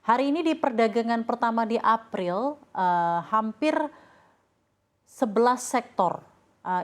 Hari ini di perdagangan pertama di April, hampir 11 sektor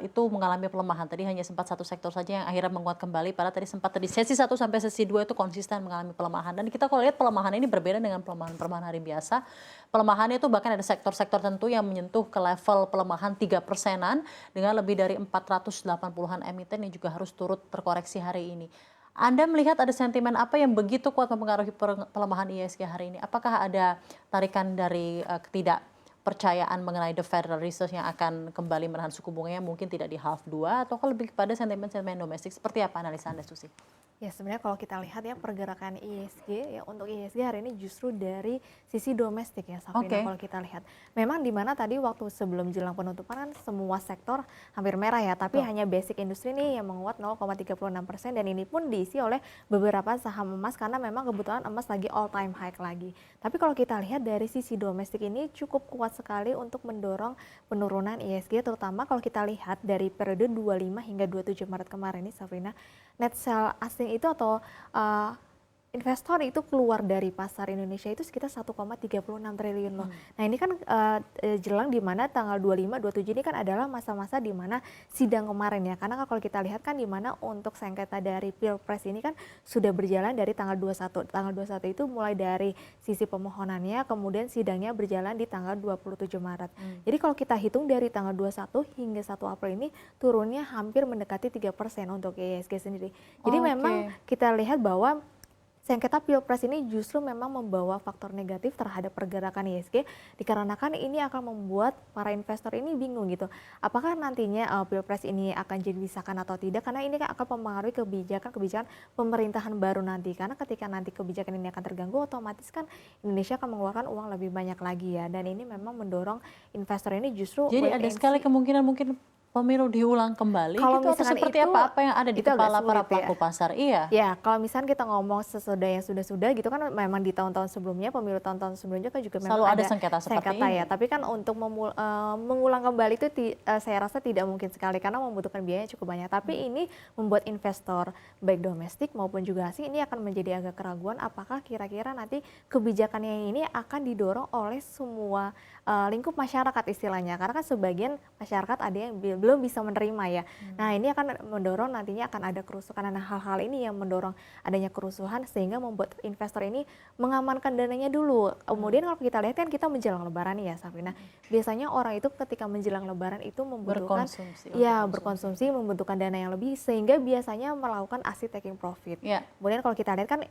itu mengalami pelemahan. Tadi hanya sempat satu sektor saja yang akhirnya menguat kembali, padahal tadi sempat di sesi 1 sampai sesi 2 itu konsisten mengalami pelemahan. Dan kita kalau lihat pelemahan ini berbeda dengan pelemahan-pelemahan hari biasa. Pelemahannya itu bahkan ada sektor-sektor tertentu yang menyentuh ke level pelemahan 3%-an dengan lebih dari 480-an emiten yang juga harus turut terkoreksi hari ini. Anda melihat ada sentimen apa yang begitu kuat mempengaruhi pelemahan IHSG hari ini? Apakah ada tarikan dari ketidakpercayaan mengenai the Federal Reserve yang akan kembali menahan suku bunganya mungkin tidak di half 2 atau lebih kepada sentimen-sentimen domestik? Seperti apa analisa Anda, Susi? Ya sebenarnya kalau kita lihat ya pergerakan IHSG ya untuk IHSG hari ini justru dari sisi domestik ya Safrina Oke. kalau kita lihat. Memang di mana tadi waktu sebelum jelang penutupan kan semua sektor hampir merah ya, tapi Betul. hanya basic industri nih yang menguat 0,36% dan ini pun diisi oleh beberapa saham emas karena memang kebetulan emas lagi all time high lagi. Tapi kalau kita lihat dari sisi domestik ini cukup kuat sekali untuk mendorong penurunan IHSG terutama kalau kita lihat dari periode 25 hingga 27 Maret kemarin nih Safrina. Net sell asing itu atau investor itu keluar dari pasar Indonesia itu sekitar 1,36 triliun loh. Nah ini kan jelang di mana tanggal 25, 27 ini kan adalah masa-masa di mana sidang kemarin ya. Karena kalau kita lihat kan di mana untuk sengketa dari Pilpres ini kan sudah berjalan dari tanggal 21. Tanggal 21 itu mulai dari sisi pemohonannya, kemudian sidangnya berjalan di tanggal 27 Maret. Jadi kalau kita hitung dari tanggal 21 hingga 1 April ini turunnya hampir mendekati 3% untuk IHSG sendiri. Jadi memang Oke. kita lihat bahwa sengketa Pilpres ini justru memang membawa faktor negatif terhadap pergerakan IHSG dikarenakan ini akan membuat para investor ini bingung gitu. Apakah nantinya Pilpres ini akan jadi disahkan atau tidak karena ini kan akan mempengaruhi kebijakan-kebijakan pemerintahan baru nanti. Karena ketika nanti kebijakan ini akan terganggu otomatis kan Indonesia akan mengeluarkan uang lebih banyak lagi ya. Dan ini memang mendorong investor ini justru Jadi wait ada and sekali see. kemungkinan mungkin pemilu diulang kembali Kalau gitu atau misalkan seperti apa? Apa yang ada di itu agak kepala para sulit pelaku ya. pasar? Iya. Ya, kalau misalnya kita ngomong sesudah yang sudah-sudah gitu kan memang di tahun-tahun sebelumnya, pemilu tahun-tahun sebelumnya kan juga memang Selalu ada ada sengketa seperti sengketa ini. ya. Tapi kan untuk mengulang kembali itu saya rasa tidak mungkin sekali karena membutuhkan biaya cukup banyak. Tapi ini membuat investor baik domestik maupun juga asing ini akan menjadi agak keraguan apakah kira-kira nanti kebijakannya ini akan didorong oleh semua lingkup masyarakat istilahnya. Karena kan sebagian masyarakat ada yang belum bisa menerima ya. Nah, ini akan mendorong nantinya akan ada kerusuhan. Nah, hal-hal ini yang mendorong adanya kerusuhan sehingga membuat investor ini mengamankan dananya dulu. Kemudian kalau kita lihat kan kita menjelang lebaran nih ya Safrina. Biasanya orang itu ketika menjelang lebaran itu membutuhkan Berkonsumsi, untuk ya konsumsi. berkonsumsi, membutuhkan dana yang lebih sehingga biasanya melakukan aksi taking profit. Ya. Kemudian kalau kita lihat kan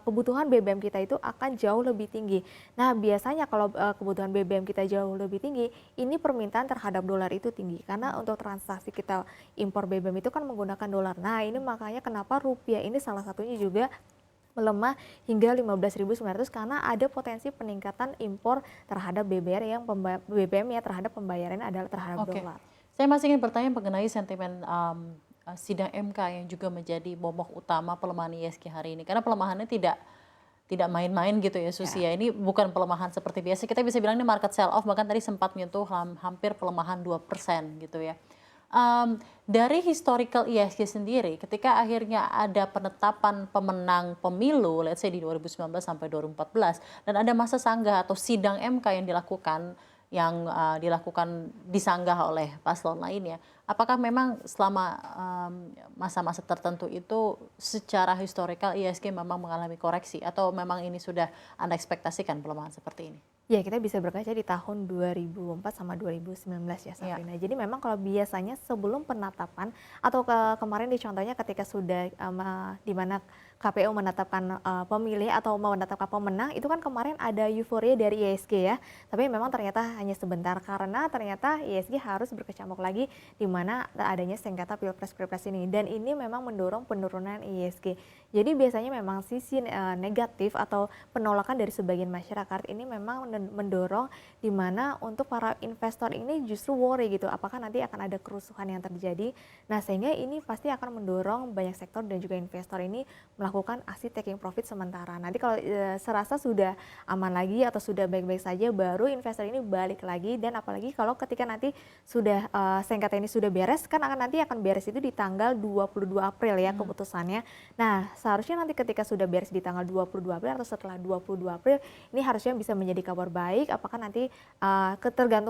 kebutuhan BBM kita itu akan jauh lebih tinggi. Nah, biasanya kalau kebutuhan BBM kita jauh lebih tinggi, ini permintaan terhadap dolar itu tinggi karena untuk transaksi kita impor BBM itu kan menggunakan dolar. Nah, ini makanya kenapa rupiah ini salah satunya juga melemah hingga 15.900 karena ada potensi peningkatan impor terhadap BBM ya terhadap pembayarannya adalah terhadap Oke. dolar. Saya masih ingin bertanya mengenai sentimen sidang MK yang juga menjadi momok utama pelemahan IHSG hari ini. Karena pelemahannya tidak main-main gitu ya Susi Ya. ya. Ini bukan pelemahan seperti biasa. Kita bisa bilang ini market sell off bahkan tadi sempat menyentuh hampir pelemahan 2% gitu ya. Dari historical IHSG sendiri, ketika akhirnya ada penetapan pemenang pemilu, let's say di 2019 sampai 2014, dan ada masa sanggah atau sidang MK yang dilakukan disanggah oleh paslon lainnya, apakah memang selama masa-masa tertentu itu secara historical IHSG memang mengalami koreksi atau memang ini sudah Anda ekspektasikan pelemahan seperti ini? Ya, kita bisa berkaca di tahun 2004 sama 2019 ya, Ya. Safrina. Jadi memang kalau biasanya sebelum penetapan atau kemarin di contohnya ketika sudah di mana KPU menetapkan pemilih atau menetapkan pemenang, itu kan kemarin ada euforia dari IHSG ya. Tapi memang ternyata hanya sebentar karena ternyata IHSG harus berkecamuk lagi di mana adanya sengketa Pilpres ini dan ini memang mendorong penurunan IHSG. Jadi biasanya memang sisi negatif atau penolakan dari sebagian masyarakat ini memang mendorong di mana untuk para investor ini justru worry gitu apakah nanti akan ada kerusuhan yang terjadi. Nah, sehingga ini pasti akan mendorong banyak sektor dan juga investor ini melakukan melakukan aksi taking profit sementara. Nanti kalau serasa sudah aman lagi atau sudah baik-baik saja, baru investor ini balik lagi. Dan apalagi kalau ketika nanti sudah sengketa ini sudah beres, kan nanti akan beres itu di tanggal 22 April ya keputusannya. Nah, seharusnya nanti ketika sudah beres di tanggal 22 April atau setelah 22 April, ini harusnya bisa menjadi kabar baik. Apakah nanti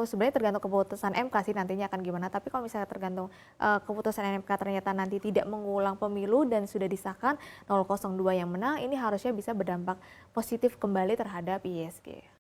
sebenarnya tergantung keputusan MK sih nantinya akan gimana. Tapi kalau misalnya tergantung keputusan MK ternyata nanti tidak mengulang pemilu dan sudah disahkan 002 yang menang, ini harusnya bisa berdampak positif kembali terhadap IISG.